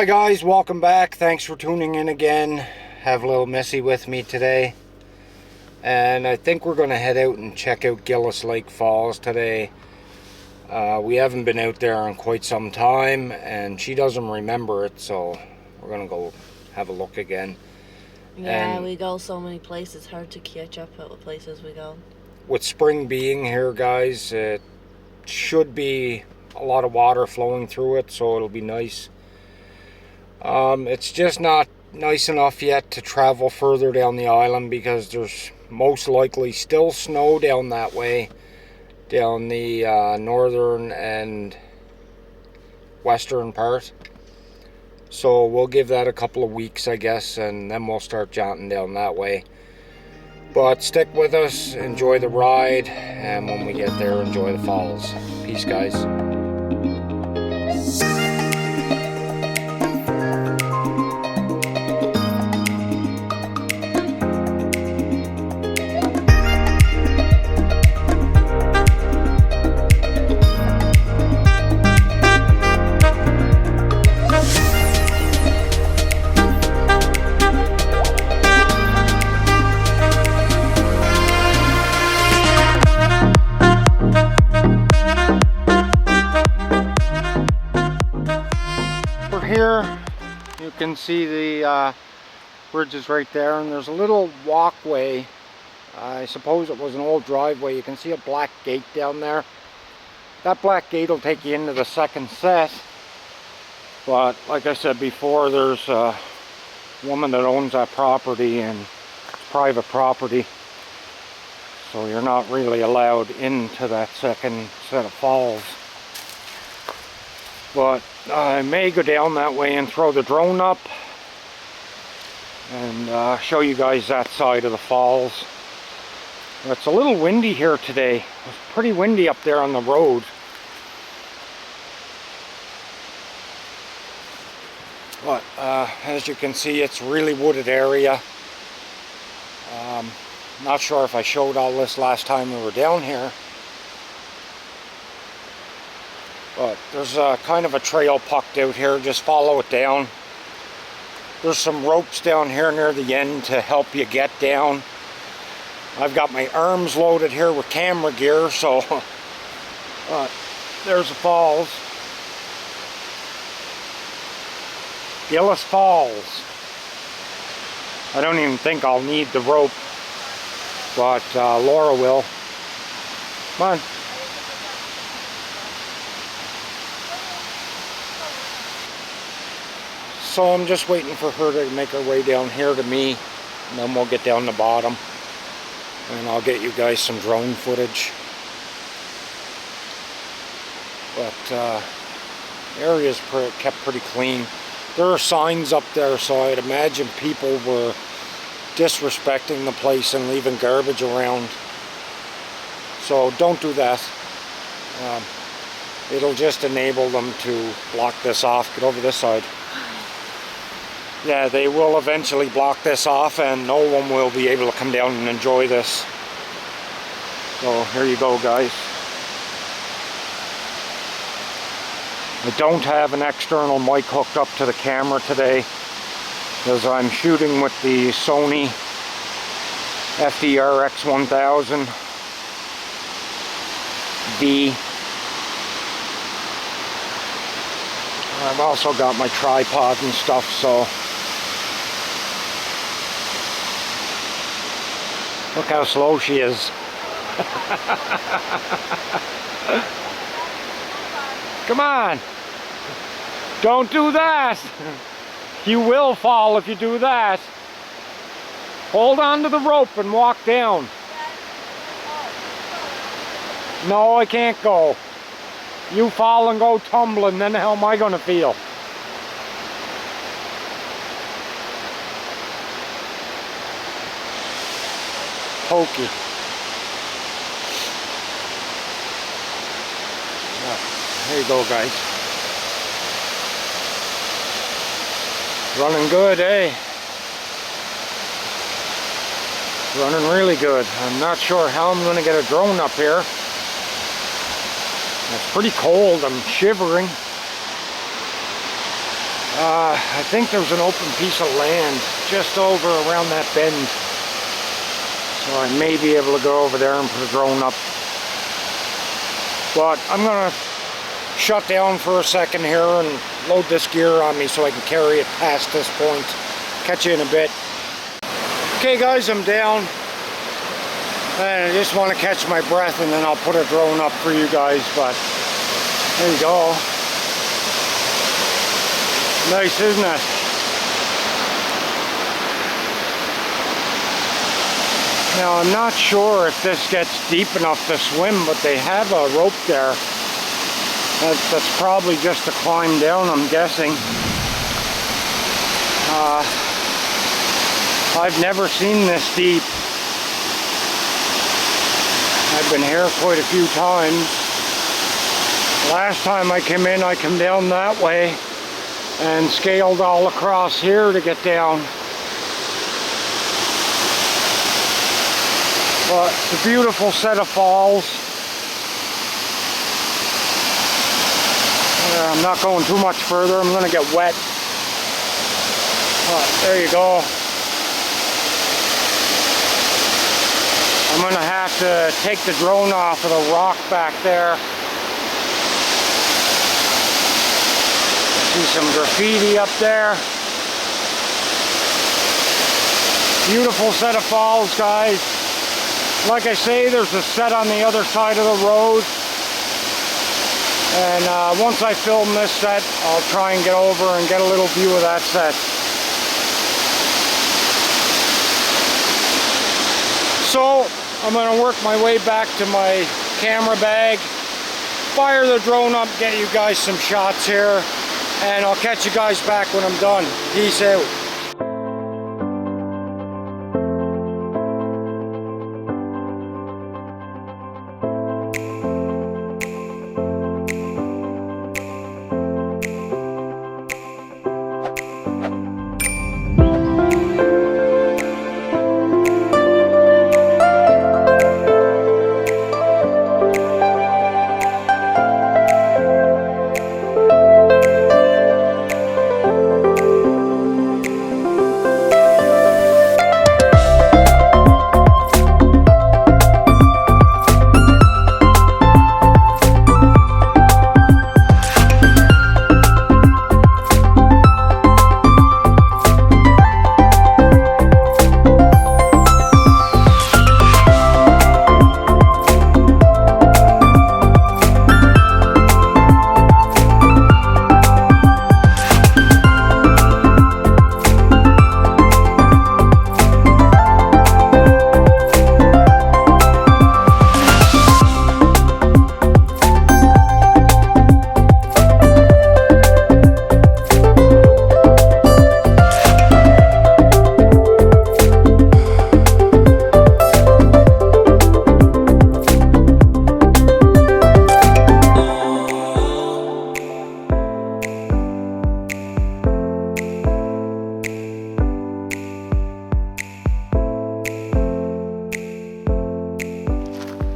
Hi guys, welcome back. Thanks for tuning in again. Have a little Missy with me today. And I think we're going to head out and check out Gillis Falls today. We haven't been out there in quite some time and she doesn't remember it, so we're going to go have a look again. Yeah, and we go so many places, hard to catch up at what places we go. With spring being here, guys, it should be a lot of water flowing through it, so it'll be nice. It's just not nice enough yet to travel further down the island because there's most likely still snow down that way, down the northern and western part. So we'll give that a couple of weeks, I guess, and then we'll start jaunting down that way. But stick with us, enjoy the ride, and when we get there, enjoy the falls. Peace, guys. Here you can see the bridge is right there, and there's a little walkway. I suppose it was an old driveway. You can see a black gate down there. That black gate will take you into the second set, but like I said before, there's a woman that owns that property and it's private property, so you're not really allowed into that second set of falls. But I may go down that way and throw the drone up and show you guys that side of the falls. It's a little windy here today. It's pretty windy up there on the road. But as you can see, it's a really wooded area. Not sure if I showed all this last time we were down here. But there's kind of a trail pucked out here. Just follow it down. There's some ropes down here near the end to help you get down. I've got my arms loaded here with camera gear, so there's the falls. Gillis Falls. I don't even think I'll need the rope, but Laura will. Come on. So I'm just waiting for her to make her way down here to me, and then we'll get down the bottom and I'll get you guys some drone footage. But the area's kept pretty clean. There are signs up there, so I'd imagine people were disrespecting the place and leaving garbage around. So don't do that. It'll just enable them to block this off. Get over this side. Yeah, they will eventually block this off and no one will be able to come down and enjoy this. So here you go, guys. I don't have an external mic hooked up to the camera today because I'm shooting with the Sony FDR X1000 D. I've also got my tripod and stuff, so look how slow she is. Come on. Don't do that. You will fall if you do that. Hold on to the rope and walk down. No, I can't go. You fall and go tumbling, then how am I going to feel? Pokey. There you go, guys. Running good, eh? Running really good. I'm not sure how I'm going to get a drone up here. It's pretty cold. I'm shivering. I think there's an open piece of land just over around that bend. So I may be able to go over there and put a drone up. But I'm gonna shut down for a second here and load this gear on me so I can carry it past this point. Catch you in a bit. Okay guys, I'm down. And I just want to catch my breath and then I'll put a drone up for you guys, but there you go. Nice, isn't it? Now I'm not sure if this gets deep enough to swim, but they have a rope there. That's probably just to climb down, I'm guessing. I've never seen this deep. I've been here quite a few times. Last time I came in, I came down that way and scaled all across here to get down. But it's a beautiful set of falls. I'm not going too much further, I'm going to get wet. But there you go. I'm going to have to take the drone off of the rock back there. See some graffiti up there. Beautiful set of falls, guys. Like I say, there's a set on the other side of the road. And once I film this set, I'll try and get over and get a little view of that set. So, I'm going to work my way back to my camera bag, fire the drone up, get you guys some shots here, and I'll catch you guys back when I'm done. Peace out.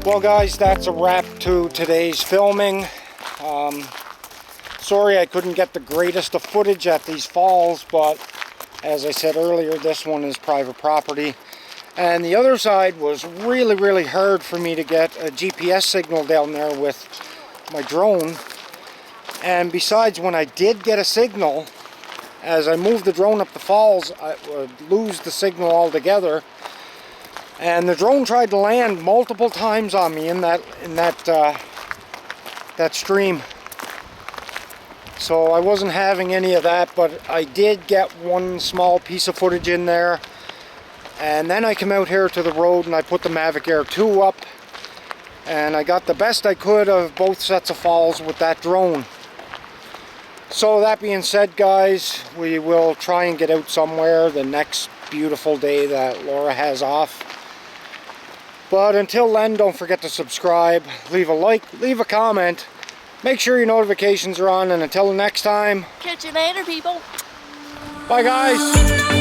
Well guys, that's a wrap to today's filming. Sorry I couldn't get the greatest of footage at these falls, but as I said earlier, this one is private property. And the other side was really hard for me to get a GPS signal down there with my drone. And besides, when I did get a signal, as I moved the drone up the falls, I would lose the signal altogether. And the drone tried to land multiple times on me in that stream. So I wasn't having any of that, but I did get one small piece of footage in there. And then I came out here to the road and I put the Mavic Air 2 up. And I got the best I could of both sets of falls with that drone. So that being said, guys, we will try and get out somewhere the next beautiful day that Laura has off. But until then, don't forget to subscribe, leave a like, leave a comment, make sure your notifications are on, and until the next time, Catch you later, people. Bye guys.